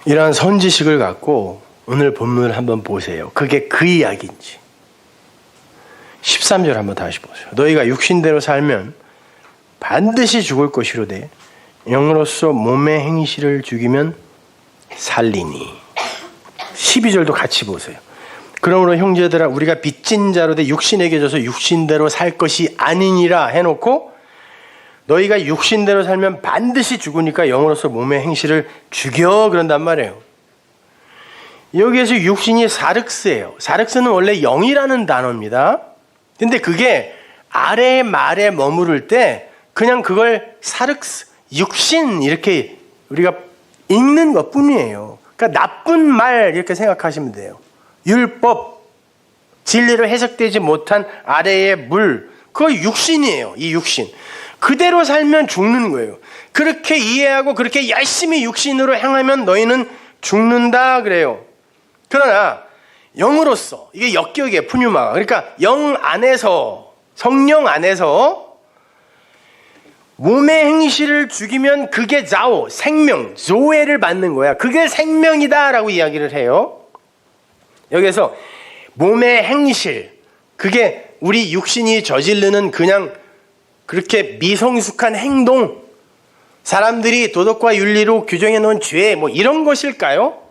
이러한 선지식을 갖고 오늘 본문을 한번 보세요. 그게 그 이야기인지. 13절 한번 다시 보세요. 너희가 육신대로 살면 반드시 죽을 것이로되 영으로서 몸의 행실을 죽이면 살리니. 12절도 같이 보세요. 그러므로 형제들아 우리가 빚진 자로 돼 육신에게 져서 육신대로 살 것이 아니니라 해놓고 너희가 육신대로 살면 반드시 죽으니까 영으로서 몸의 행실을 죽여 그런단 말이에요. 여기에서 육신이 사륵스예요. 사륵스는 원래 영이라는 단어입니다. 근데 그게 아래의 말에 머무를 때 그냥 그걸 사륵스, 육신 이렇게 우리가 읽는 것뿐이에요. 그러니까 나쁜 말 이렇게 생각하시면 돼요. 율법, 진리로 해석되지 못한 아래의 물, 그거 육신이에요. 이 육신. 그대로 살면 죽는 거예요. 그렇게 이해하고 그렇게 열심히 육신으로 행하면 너희는 죽는다 그래요. 그러나 영으로서, 이게 역격이에요. 푸뉴마가. 그러니까 영 안에서, 성령 안에서 몸의 행실을 죽이면 그게 자오, 생명, 조에를 받는 거야. 그게 생명이다라고 이야기를 해요. 여기서 몸의 행실, 그게 우리 육신이 저지르는 그냥 그렇게 미성숙한 행동, 사람들이 도덕과 윤리로 규정해 놓은 죄, 뭐 이런 것일까요?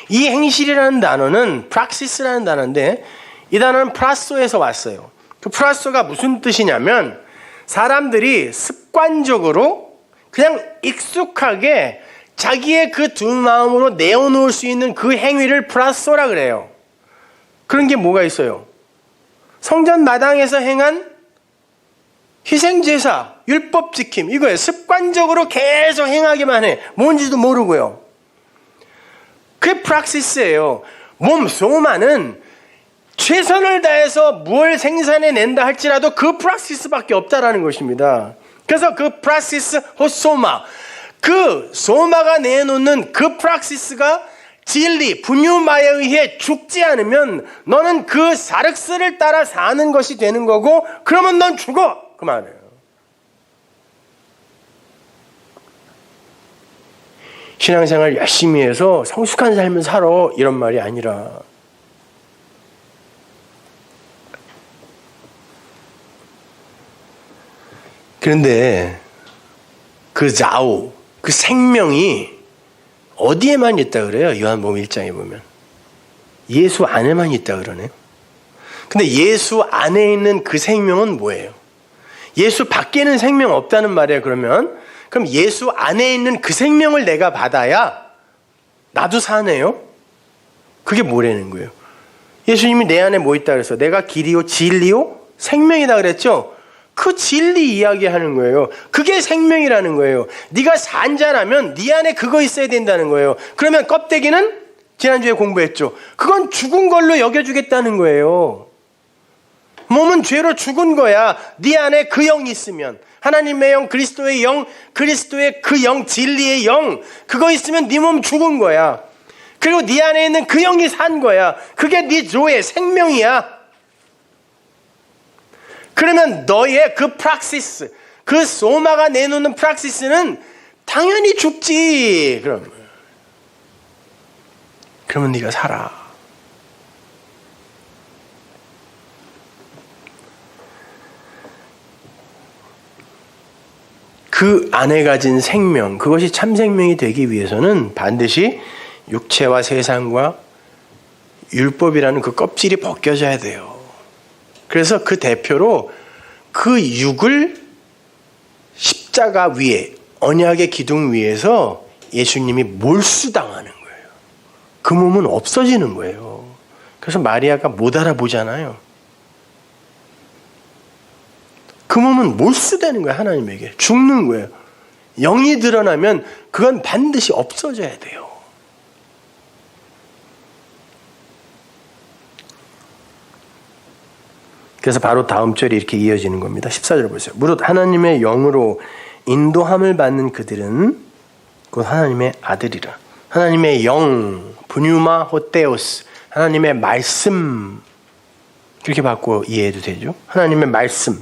이 행실이라는 단어는 프락시스라는 단어인데 이 단어는 프라소에서 왔어요. 그 프라소가 무슨 뜻이냐면 사람들이 습관적으로 그냥 익숙하게 자기의 그 두 마음으로 내어놓을 수 있는 그 행위를 프라소라 그래요. 그런 게 뭐가 있어요? 성전 마당에서 행한 희생제사, 율법 지킴, 이거예요. 습관적으로 계속 행하기만 해. 뭔지도 모르고요. 그게 프락시스예요. 몸, 소마는 최선을 다해서 뭘 생산해낸다 할지라도 그 프락시스밖에 없다라는 것입니다. 그래서 그 프락시스 호소마, 그 소마가 내놓는 그 프락시스가 진리, 분유마에 의해 죽지 않으면 너는 그 사륵스를 따라 사는 것이 되는 거고 그러면 넌 죽어! 그 말이에요. 신앙생활 열심히 해서 성숙한 삶을 살아 이런 말이 아니라 그런데 그 자오, 그 생명이 어디에만 있다 그래요? 요한복음 1장에 보면 예수 안에만 있다 그러네요. 근데 예수 안에 있는 그 생명은 뭐예요? 예수 밖에는 생명 없다는 말이에요. 그럼 예수 안에 있는 그 생명을 내가 받아야 나도 사네요? 그게 뭐라는 거예요? 예수님이 내 안에 뭐 있다 그래서 내가 길이요 진리요 생명이다 그랬죠? 그 진리 이야기하는 거예요. 그게 생명이라는 거예요. 네가 산자라면 네 안에 그거 있어야 된다는 거예요. 그러면 껍데기는 지난주에 공부했죠. 그건 죽은 걸로 여겨주겠다는 거예요. 몸은 죄로 죽은 거야. 네 안에 그 영이 있으면 하나님의 영, 그리스도의 영, 그리스도의 그 영, 진리의 영, 그거 있으면 네 몸 죽은 거야. 그리고 네 안에 있는 그 영이 산 거야. 그게 네 조의 생명이야. 그러면 너의 그 프락시스, 그 소마가 내놓는 프락시스는 당연히 죽지. 그러면 네가 살아. 그 안에 가진 생명, 그것이 참 생명이 되기 위해서는 반드시 육체와 세상과 율법이라는 그 껍질이 벗겨져야 돼요. 그래서 그 대표로 그 육을 십자가 위에, 언약의 기둥 위에서 예수님이 몰수당하는 거예요. 그 몸은 없어지는 거예요. 그래서 마리아가 못 알아보잖아요. 그 몸은 몰수되는 거예요. 하나님에게. 죽는 거예요. 영이 드러나면 그건 반드시 없어져야 돼요. 그래서 바로 다음 절이 이렇게 이어지는 겁니다. 14절 보세요. 무릇 하나님의 영으로 인도함을 받는 그들은 곧 하나님의 아들이라. 하나님의 영, 분유마 호테오스, 하나님의 말씀, 그렇게 바꿔 이해해도 되죠. 하나님의 말씀,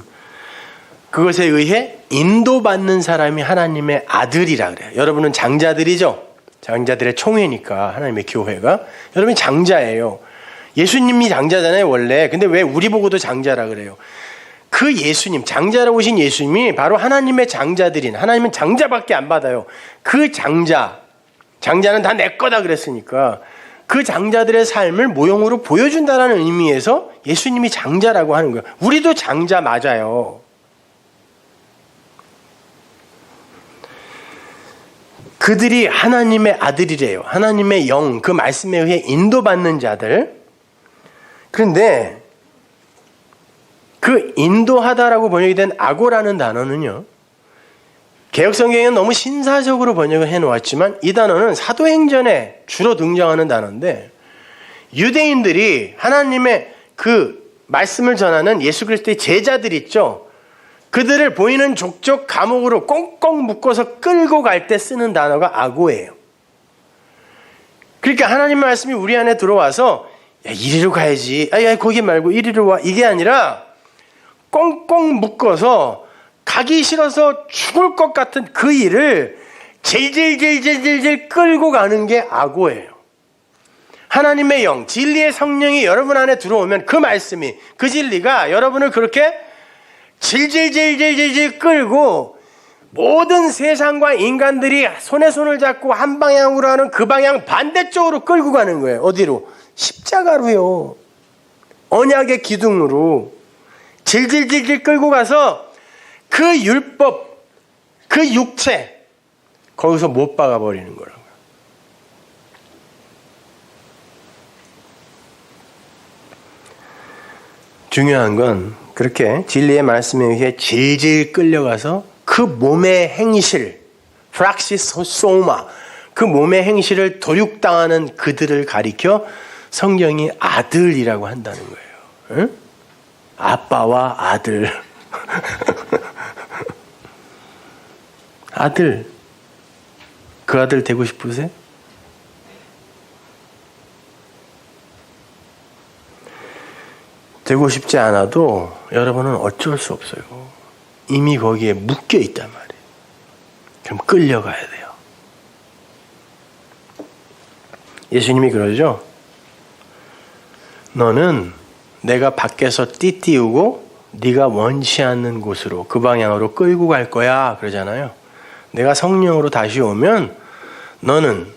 그것에 의해 인도받는 사람이 하나님의 아들이라 그래요. 여러분은 장자들이죠. 장자들의 총회니까 하나님의 교회가. 여러분이 장자예요. 예수님이 장자잖아요 원래. 근데 왜 우리 보고도 장자라 그래요? 그 예수님, 장자라고 오신 예수님이 바로 하나님의 장자들인, 하나님은 장자밖에 안 받아요. 그 장자는 다 내 거다 그랬으니까 그 장자들의 삶을 모형으로 보여준다는 의미에서 예수님이 장자라고 하는 거예요. 우리도 장자 맞아요. 그들이 하나님의 아들이래요. 하나님의 영, 그 말씀에 의해 인도받는 자들. 그런데 그 인도하다라고 번역이 된 아고라는 단어는요, 개역성경에는 너무 신사적으로 번역을 해놓았지만 이 단어는 사도행전에 주로 등장하는 단어인데, 유대인들이 하나님의 그 말씀을 전하는 예수 그리스도의 제자들 있죠. 그들을 보이는 족족 감옥으로 꽁꽁 묶어서 끌고 갈 때 쓰는 단어가 아고예요. 그러니까 하나님의 말씀이 우리 안에 들어와서 야, 이리로 가야지. 야, 거기 말고 이리로 와. 이게 아니라 꽁꽁 묶어서 가기 싫어서 죽을 것 같은 그 일을 질질질질질질 끌고 가는 게 아고예요. 하나님의 영, 진리의 성령이 여러분 안에 들어오면 그 말씀이, 그 진리가 여러분을 그렇게 질질질질질질 끌고 모든 세상과 인간들이 손에 손을 잡고 한 방향으로 하는 그 방향 반대쪽으로 끌고 가는 거예요. 어디로? 십자가로요. 언약의 기둥으로 질질질질 끌고 가서 그 율법, 그 육체 거기서 못 박아 버리는 거라고요. 중요한 건 그렇게 진리의 말씀에 의해 질질 끌려가서 그 몸의 행실, 프락시소마, 그 몸의 행실을 도륙당하는 그들을 가리켜 성경이 아들이라고 한다는 거예요. 응? 아빠와 아들. 아들. 그 아들 되고 싶으세요? 되고 싶지 않아도 여러분은 어쩔 수 없어요. 이미 거기에 묶여 있단 말이에요. 그럼 끌려가야 돼요. 예수님이 그러죠. 너는 내가 밖에서 띠띠우고 네가 원치 않는 곳으로, 그 방향으로 끌고 갈 거야 그러잖아요. 내가 성령으로 다시 오면 너는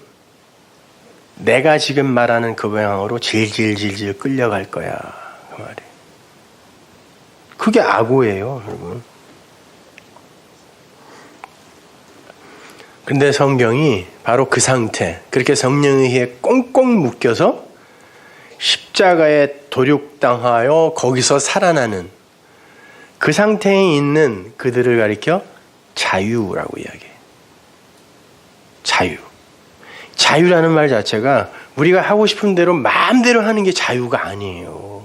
내가 지금 말하는 그 방향으로 질질질질 끌려갈 거야. 그 말이에요. 그게 아고예요, 여러분. 근데 성경이 바로 그 상태, 그렇게 성령에 의해 꽁꽁 묶여서 십자가에 도륙당하여 거기서 살아나는 그 상태에 있는 그들을 가리켜 자유라고 이야기해요. 자유. 자유라는 말 자체가 우리가 하고 싶은 대로 마음대로 하는 게 자유가 아니에요.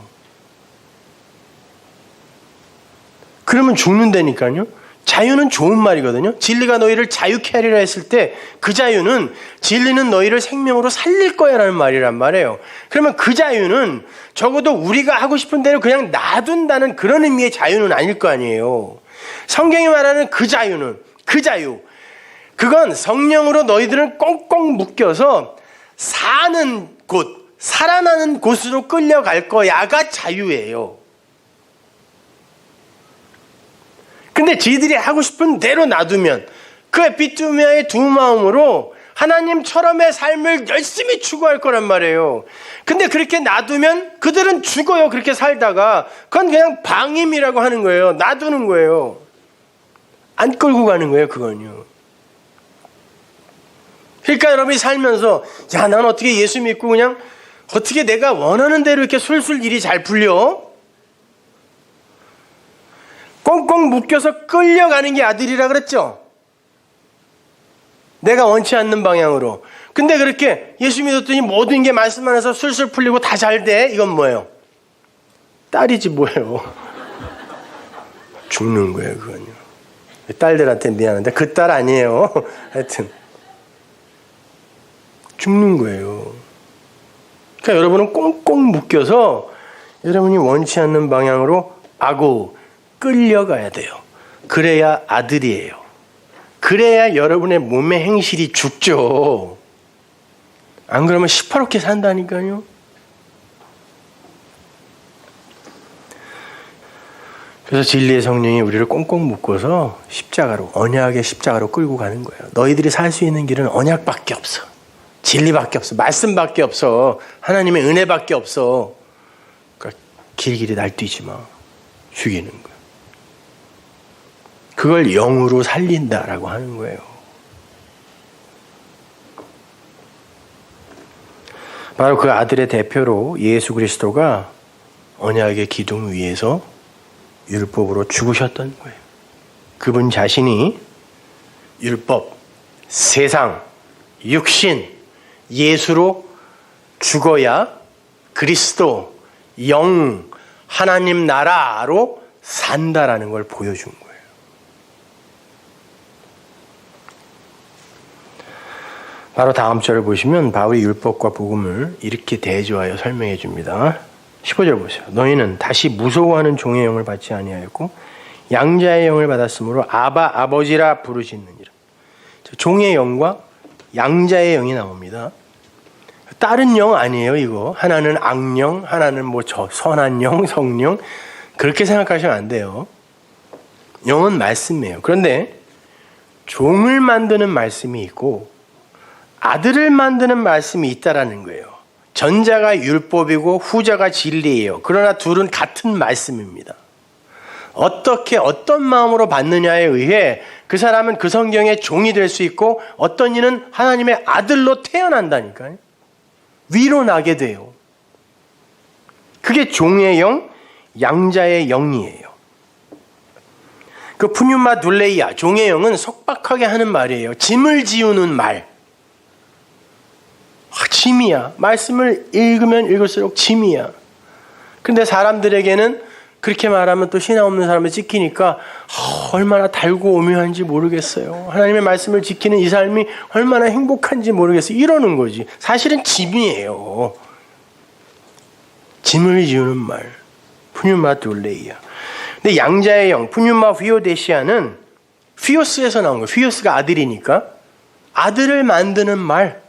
그러면 죽는다니까요. 자유는 좋은 말이거든요. 진리가 너희를 자유케 하리라 했을 때 그 자유는 진리는 너희를 생명으로 살릴 거야 라는 말이란 말이에요. 그러면 그 자유는 적어도 우리가 하고 싶은 대로 그냥 놔둔다는 그런 의미의 자유는 아닐 거 아니에요. 성경이 말하는 그 자유는, 그 자유, 그건 성령으로 너희들은 꽁꽁 묶여서 사는 곳, 살아나는 곳으로 끌려갈 거야가 자유예요. 근데 지들이 하고 싶은 대로 놔두면 그 에피투미아의 두 마음으로 하나님처럼의 삶을 열심히 추구할 거란 말이에요. 근데 그렇게 놔두면 그들은 죽어요. 그렇게 살다가. 그건 그냥 방임이라고 하는 거예요. 놔두는 거예요. 안 끌고 가는 거예요. 그건요. 그러니까 여러분이 살면서 야, 난 어떻게 예수 믿고 그냥 어떻게 내가 원하는 대로 이렇게 술술 일이 잘 풀려? 꽁꽁 묶여서 끌려가는 게 아들이라 그랬죠. 내가 원치 않는 방향으로. 근데 그렇게 예수 믿었더니 모든 게 말씀 안에서 술술 풀리고 다 잘 돼. 이건 뭐예요? 딸이지 뭐예요. 죽는 거예요. 그건요. 딸들한테 미안한데 그 딸 아니에요. 하여튼 죽는 거예요. 그러니까 여러분은 꽁꽁 묶여서 여러분이 원치 않는 방향으로 끌려가야 돼요. 그래야 아들이에요. 그래야 여러분의 몸의 행실이 죽죠. 안 그러면 시퍼렇게 산다니까요. 그래서 진리의 성령이 우리를 꽁꽁 묶어서 십자가로, 언약의 십자가로 끌고 가는 거예요. 너희들이 살 수 있는 길은 언약밖에 없어. 진리밖에 없어. 말씀밖에 없어. 하나님의 은혜밖에 없어. 그러니까 길길이 날뛰지 마. 죽이는 거예요. 그걸 영으로 살린다라고 하는 거예요. 바로 그 아들의 대표로 예수 그리스도가 언약의 기둥 위에서 율법으로 죽으셨던 거예요. 그분 자신이 율법, 세상, 육신, 예수로 죽어야 그리스도, 영, 하나님 나라로 산다라는 걸 보여준 거예요. 바로 다음 절을 보시면 바울이 율법과 복음을 이렇게 대조하여 설명해 줍니다. 15절 보세요. 너희는 다시 무서워하는 종의 영을 받지 아니하였고 양자의 영을 받았으므로 아바 아버지라 부르짖느니라. 종의 영과 양자의 영이 나옵니다. 다른 영 아니에요, 이거. 하나는 악령, 하나는 선한 영, 성령. 그렇게 생각하시면 안 돼요. 영은 말씀이에요. 그런데 종을 만드는 말씀이 있고 아들을 만드는 말씀이 있다라는 거예요. 전자가 율법이고 후자가 진리예요. 그러나 둘은 같은 말씀입니다. 어떻게 어떤 마음으로 받느냐에 의해 그 사람은 그 성경의 종이 될 수 있고 어떤 이는 하나님의 아들로 태어난다니까요. 위로 나게 돼요. 그게 종의 영, 양자의 영이에요. 그 푸뉴마 둘레이아, 종의 영은 속박하게 하는 말이에요. 짐을 지우는 말. 짐이야. 말씀을 읽으면 읽을수록 짐이야. 근데 사람들에게는 그렇게 말하면 또 신앙 없는 사람을 찍히니까 얼마나 달고 오묘한지 모르겠어요. 하나님의 말씀을 지키는 이 삶이 얼마나 행복한지 모르겠어요. 이러는 거지. 사실은 짐이에요. 짐을 지우는 말. 푸뉴마 둘레이아. 근데 양자의 영, 푸뉴마 휘오데시아는 휘오스에서 나온 거예요. 휘오스가 아들이니까 아들을 만드는 말.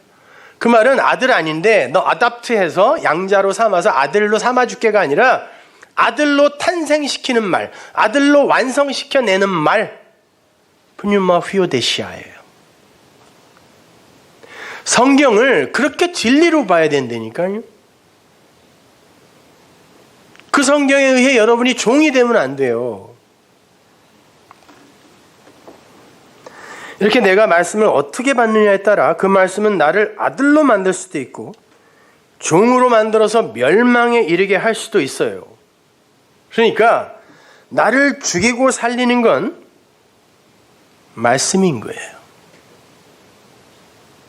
그 말은 아들 아닌데 너 아답트해서 양자로 삼아서 아들로 삼아줄게가 아니라 아들로 탄생시키는 말, 아들로 완성시켜내는 말. 푸뉴마 휘오데시아예요. 성경을 그렇게 진리로 봐야 된다니까요. 그 성경에 의해 여러분이 종이 되면 안 돼요. 이렇게 내가 말씀을 어떻게 받느냐에 따라 그 말씀은 나를 아들로 만들 수도 있고 종으로 만들어서 멸망에 이르게 할 수도 있어요. 그러니까 나를 죽이고 살리는 건 말씀인 거예요.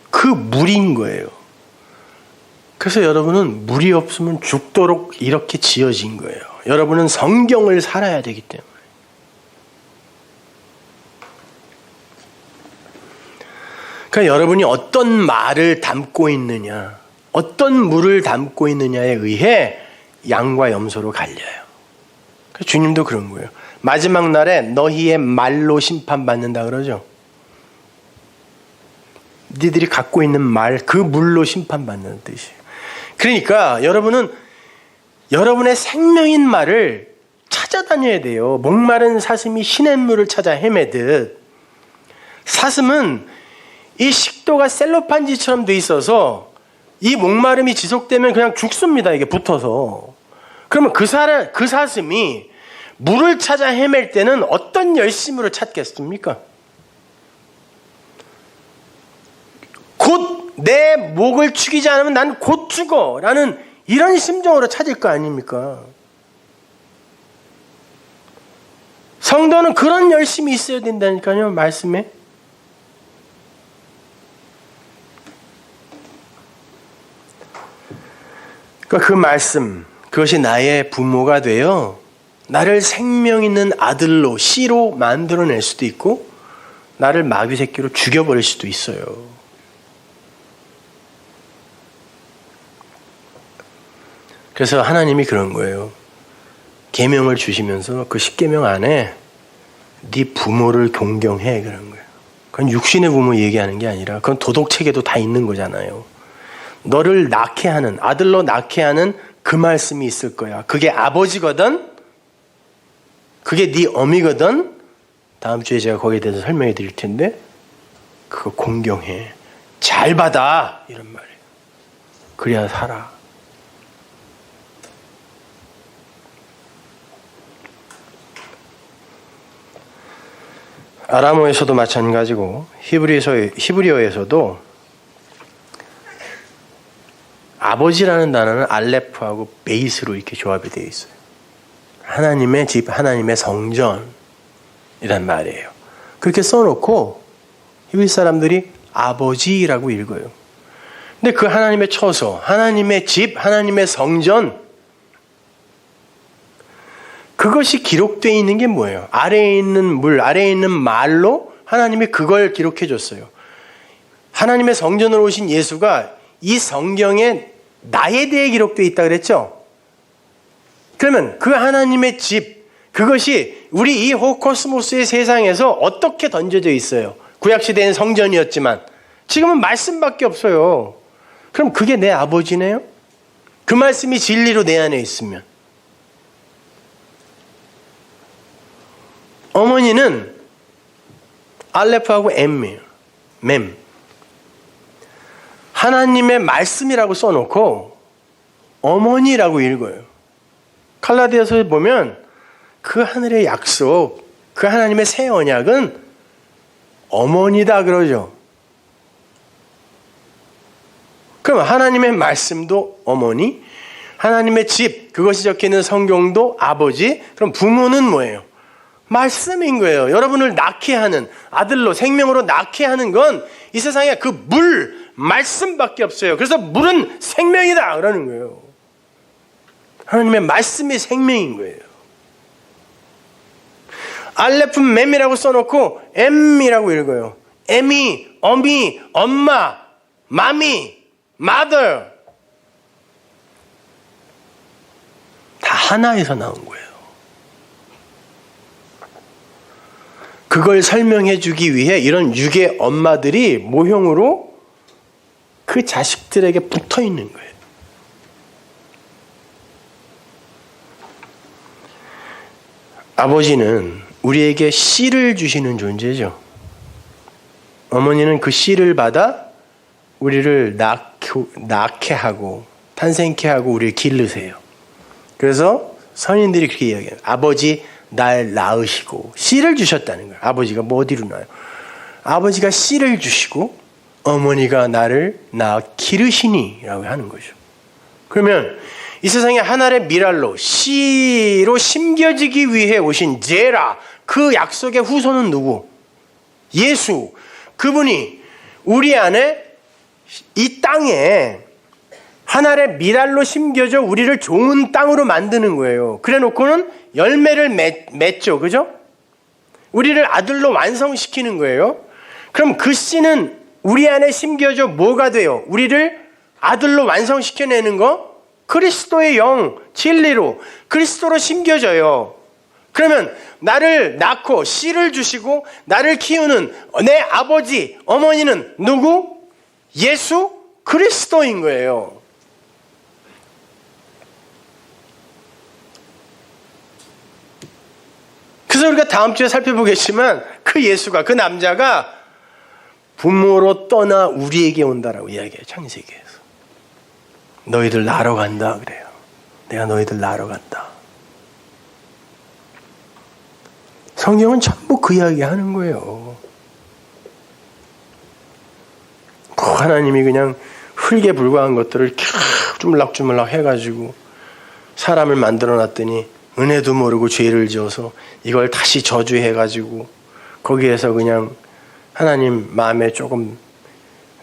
그 물인 거예요. 그래서 여러분은 물이 없으면 죽도록 이렇게 지어진 거예요. 여러분은 성경을 살아야 되기 때문에. 그러니까 여러분이 어떤 말을 담고 있느냐, 어떤 물을 담고 있느냐에 의해 양과 염소로 갈려요. 주님도 그런 거예요. 마지막 날에 너희의 말로 심판받는다 그러죠. 니들이 갖고 있는 말, 그 물로 심판받는 뜻이에요. 그러니까 여러분은 여러분의 생명인 말을 찾아다녀야 돼요. 목마른 사슴이 시냇물을 찾아 헤매듯 사슴은 이 식도가 셀로판지처럼 돼 있어서 이 목마름이 지속되면 그냥 죽습니다. 이게 붙어서. 그러면 그 사슴이 물을 찾아 헤맬 때는 어떤 열심으로 찾겠습니까? 곧 내 목을 축이지 않으면 난 곧 죽어 라는 이런 심정으로 찾을 거 아닙니까? 성도는 그런 열심이 있어야 된다니까요. 말씀에. 그러니까 그 말씀, 그것이 나의 부모가 되어 나를 생명 있는 아들로, 씨로 만들어낼 수도 있고 나를 마귀 새끼로 죽여버릴 수도 있어요. 그래서 하나님이 그런 거예요. 계명을 주시면서 그 10계명 안에 네 부모를 존경해 그런 거예요. 그건 육신의 부모 얘기하는 게 아니라 그건 도덕책에도 다 있는 거잖아요. 너를 낳게 하는, 아들로 낳게 하는 그 말씀이 있을 거야. 그게 아버지거든, 그게 네 어미거든. 다음 주에 제가 거기에 대해서 설명해 드릴 텐데, 그거 공경해. 잘 받아. 이런 말이에요. 그래야 살아. 아람어에서도 마찬가지고 히브리어에서도 아버지라는 단어는 알레프하고 베이스로 이렇게 조합이 되어 있어요. 하나님의 집, 하나님의 성전이란 말이에요. 그렇게 써놓고 히브리 사람들이 아버지라고 읽어요. 근데 그 하나님의 처소, 하나님의 집, 하나님의 성전, 그것이 기록되어 있는 게 뭐예요? 아래에 있는 물, 아래에 있는 말로 하나님이 그걸 기록해 줬어요. 하나님의 성전으로 오신 예수가 이 성경에 나에 대해 기록되어 있다 그랬죠? 그러면 그 하나님의 집, 그것이 우리 이 호코스모스의 세상에서 어떻게 던져져 있어요? 구약시대엔 성전이었지만 지금은 말씀밖에 없어요. 그럼 그게 내 아버지네요? 그 말씀이 진리로 내 안에 있으면. 어머니는 알레프하고 엠이에요. 맴. 하나님의 말씀이라고 써놓고 어머니라고 읽어요. 칼라디아서에 보면 그 하늘의 약속, 그 하나님의 새 언약은 어머니다 그러죠. 그럼 하나님의 말씀도 어머니, 하나님의 집, 그것이 적혀있는 성경도 아버지, 그럼 부모는 뭐예요? 말씀인 거예요. 여러분을 낳게 하는, 아들로 생명으로 낳게 하는 건 이 세상에 그 물, 말씀밖에 없어요. 그래서 물은 생명이다 그러는 거예요. 하나님의 말씀이 생명인 거예요. 알레프 맴이라고 써놓고 엠이라고 읽어요. 에미, 어미, 엄마, 마미, mother. 다 하나에서 나온 거예요. 그걸 설명해 주기 위해 이런 육의 엄마들이 모형으로 그 자식들에게 붙어 있는 거예요. 아버지는 우리에게 씨를 주시는 존재죠. 어머니는 그 씨를 받아 우리를 낳게 하고 탄생케 하고 우리를 기르세요. 그래서 선인들이 그렇게 이야기해요. 아버지 날 낳으시고 씨를 주셨다는 거예요. 아버지가 뭐 어디로 낳아요? 아버지가 씨를 주시고 어머니가 나를 낳아 기르시니 라고 하는 거죠. 그러면 이 세상에 하나의 미랄로 씨로 심겨지기 위해 오신 제라, 그 약속의 후손은 누구? 예수. 그분이 우리 안에 이 땅에 하나의 미랄로 심겨져 우리를 좋은 땅으로 만드는 거예요. 그래 놓고는 열매를 맺죠. 그죠? 우리를 아들로 완성시키는 거예요. 그럼 그 씨는 우리 안에 심겨져 뭐가 돼요? 우리를 아들로 완성시켜내는 거? 그리스도의 영, 진리로 그리스도로 심겨져요. 그러면 나를 낳고 씨를 주시고 나를 키우는 내 아버지, 어머니는 누구? 예수 그리스도인 거예요. 그래서 우리가 다음 주에 살펴보겠지만 그 예수가, 그 남자가 부모로 떠나 우리에게 온다라고 이야기해요. 창세기에서. 너희들 낳으러 간다 그래요. 내가 너희들 낳으러 간다. 성경은 전부 그 이야기 하는 거예요. 하나님이 그냥 흙에 불과한 것들을 주물락주물락 해가지고 사람을 만들어 놨더니 은혜도 모르고 죄를 지어서 이걸 다시 저주해가지고 거기에서 그냥 하나님 마음에 조금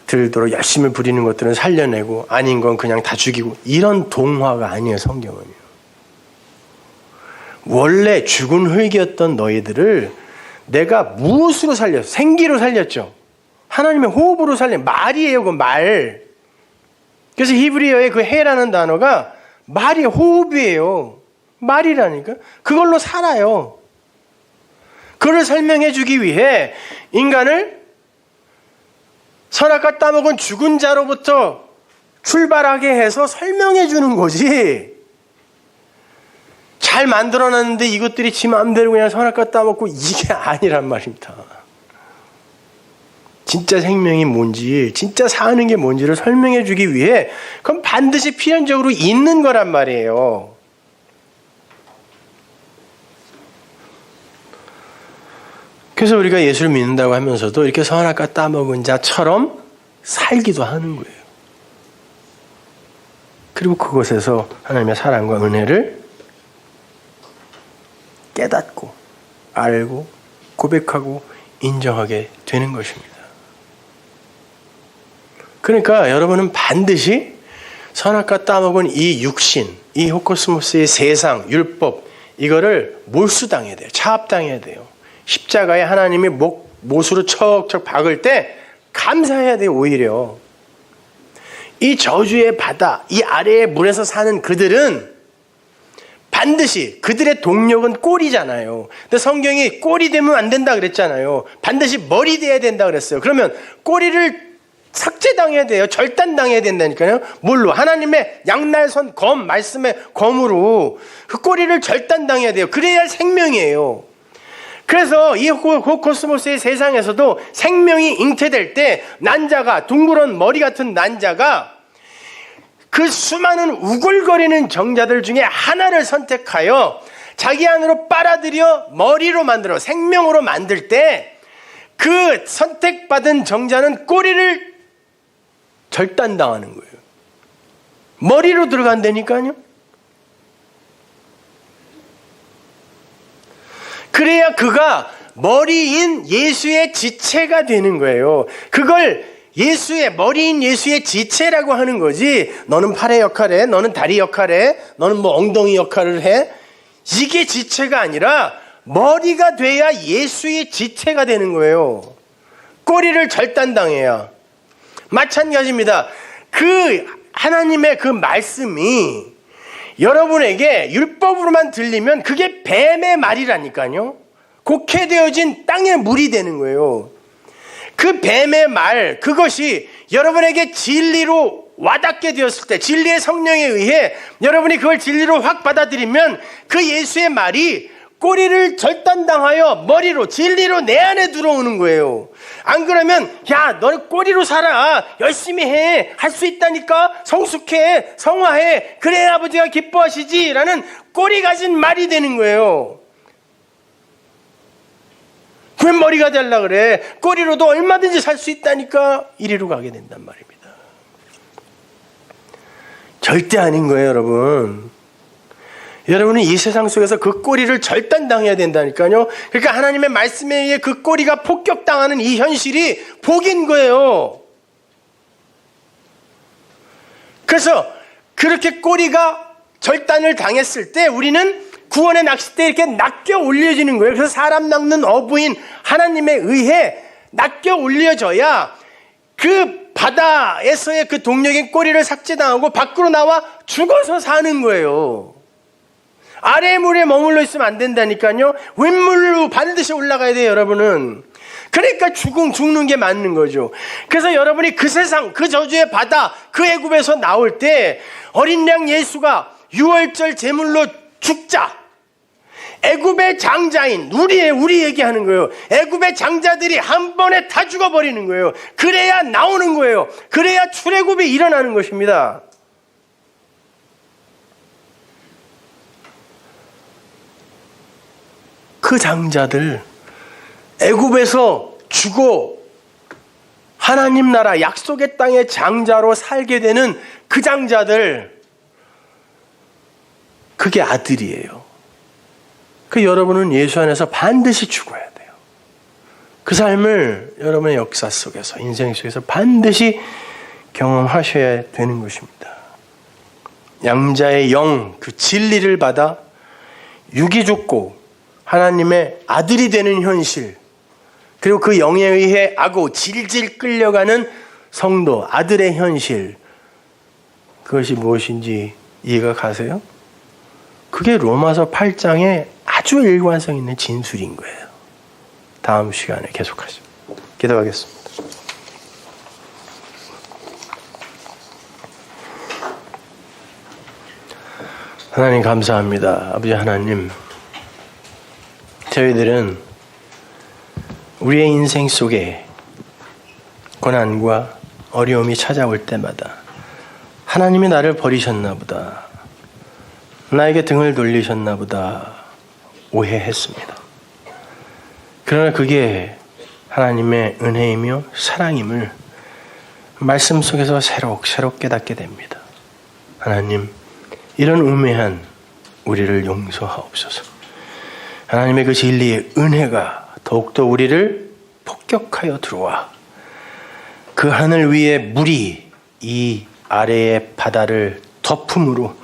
들도록 열심히 부리는 것들은 살려내고 아닌 건 그냥 다 죽이고, 이런 동화가 아니에요. 성경은요. 원래 죽은 흙이었던 너희들을 내가 무엇으로 살렸어? 생기로 살렸죠. 하나님의 호흡으로 살린 말이에요. 그 말. 그래서 히브리어의 그 해라는 단어가 말이 호흡이에요. 말이라니까. 그걸로 살아요. 그걸 설명해 주기 위해 인간을 선악과 따먹은 죽은 자로부터 출발하게 해서 설명해 주는 거지. 잘 만들어놨는데 이것들이 지 마음대로 그냥 선악과 따먹고 이게 아니란 말입니다. 진짜 생명이 뭔지, 진짜 사는 게 뭔지를 설명해 주기 위해 그건 반드시 필연적으로 있는 거란 말이에요. 그래서 우리가 예수를 믿는다고 하면서도 이렇게 선악과 따먹은 자처럼 살기도 하는 거예요. 그리고 그곳에서 하나님의 사랑과 은혜를 깨닫고 알고 고백하고 인정하게 되는 것입니다. 그러니까 여러분은 반드시 선악과 따먹은 이 육신, 이 호코스모스의 세상, 율법, 이거를 몰수당해야 돼요. 차압당해야 돼요. 십자가에 하나님이 못으로 척척 박을 때 감사해야 돼요. 오히려 이 저주의 바다, 이 아래의 물에서 사는 그들은 반드시 그들의 동력은 꼴이잖아요. 근데 성경이 꼴이 되면 안 된다 그랬잖아요. 반드시 머리 돼야 된다 그랬어요. 그러면 꼬리를 삭제당해야 돼요. 절단당해야 된다니까요. 뭘로? 하나님의 양날선 검, 말씀의 검으로 그 꼬리를 절단당해야 돼요. 그래야 생명이에요. 그래서 이 코스모스의 세상에서도 생명이 잉태될 때 난자가, 둥그런 머리 같은 난자가 그 수많은 우글거리는 정자들 중에 하나를 선택하여 자기 안으로 빨아들여 머리로 만들어 생명으로 만들 때 그 선택받은 정자는 꼬리를 절단당하는 거예요. 머리로 들어간다니까요. 그래야 그가 머리인 예수의 지체가 되는 거예요. 그걸 예수의 머리인 예수의 지체라고 하는 거지. 너는 팔의 역할을 해, 너는 다리 역할을 해, 너는 뭐 엉덩이 역할을 해. 이게 지체가 아니라 머리가 돼야 예수의 지체가 되는 거예요. 꼬리를 절단당해야. 마찬가지입니다. 그 하나님의 그 말씀이 여러분에게 율법으로만 들리면 그게 뱀의 말이라니까요. 곡해되어진 땅의 물이 되는 거예요. 그 뱀의 말, 그것이 여러분에게 진리로 와닿게 되었을 때, 진리의 성령에 의해 여러분이 그걸 진리로 확 받아들이면 그 예수의 말이 꼬리를 절단당하여 머리로, 진리로 내 안에 들어오는 거예요. 안 그러면 야, 너는 꼬리로 살아, 열심히 해, 할 수 있다니까, 성숙해, 성화해, 그래야 아버지가 기뻐하시지 라는 꼬리 가진 말이 되는 거예요. 왜 머리가 되려고 그래? 꼬리로도 얼마든지 살 수 있다니까. 이리로 가게 된단 말입니다. 절대 아닌 거예요, 여러분. 여러분은 이 세상 속에서 그 꼬리를 절단당해야 된다니까요. 그러니까 하나님의 말씀에 의해 그 꼬리가 폭격당하는 이 현실이 복인 거예요. 그래서 그렇게 꼬리가 절단을 당했을 때 우리는 구원의 낚싯대에 이렇게 낚여 올려지는 거예요. 그래서 사람 낚는 어부인 하나님에 의해 낚여 올려져야 그 바다에서의 그 동력인 꼬리를 삭제당하고 밖으로 나와 죽어서 사는 거예요. 아래 물에 머물러 있으면 안 된다니까요. 윗물로 반드시 올라가야 돼요, 여러분은. 그러니까 죽는 게 맞는 거죠. 그래서 여러분이 그 세상, 그 저주의 바다, 그 애굽에서 나올 때 어린 양 예수가 유월절 제물로 죽자. 애굽의 장자인 우리 얘기하는 거예요. 애굽의 장자들이 한 번에 다 죽어버리는 거예요. 그래야 나오는 거예요. 그래야 출애굽이 일어나는 것입니다. 그 장자들, 애굽에서 죽어 하나님 나라 약속의 땅의 장자로 살게 되는 그 장자들, 그게 아들이에요. 그 여러분은 예수 안에서 반드시 죽어야 돼요. 그 삶을 여러분의 역사 속에서, 인생 속에서 반드시 경험하셔야 되는 것입니다. 양자의 영, 그 진리를 받아 육이 죽고 하나님의 아들이 되는 현실, 그리고 그 영에 의해 악고 질질 끌려가는 성도, 아들의 현실, 그것이 무엇인지 이해가 가세요? 그게 로마서 8장에 아주 일관성 있는 진술인 거예요. 다음 시간에 계속하죠. 기도하겠습니다. 하나님 감사합니다. 아버지 하나님, 저희들은 우리의 인생 속에 고난과 어려움이 찾아올 때마다 하나님이 나를 버리셨나 보다, 나에게 등을 돌리셨나 보다 오해했습니다. 그러나 그게 하나님의 은혜이며 사랑임을 말씀 속에서 새록 깨닫게 됩니다. 하나님, 이런 우매한 우리를 용서하옵소서. 하나님의 그 진리의 은혜가 더욱더 우리를 폭격하여 들어와 그 하늘 위의 물이 이 아래의 바다를 덮음으로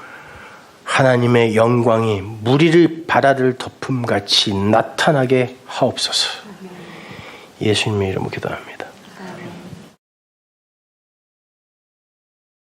하나님의 영광이 무리를 바다를 덮음같이 나타나게 하옵소서. 예수님의 이름으로 기도합니다.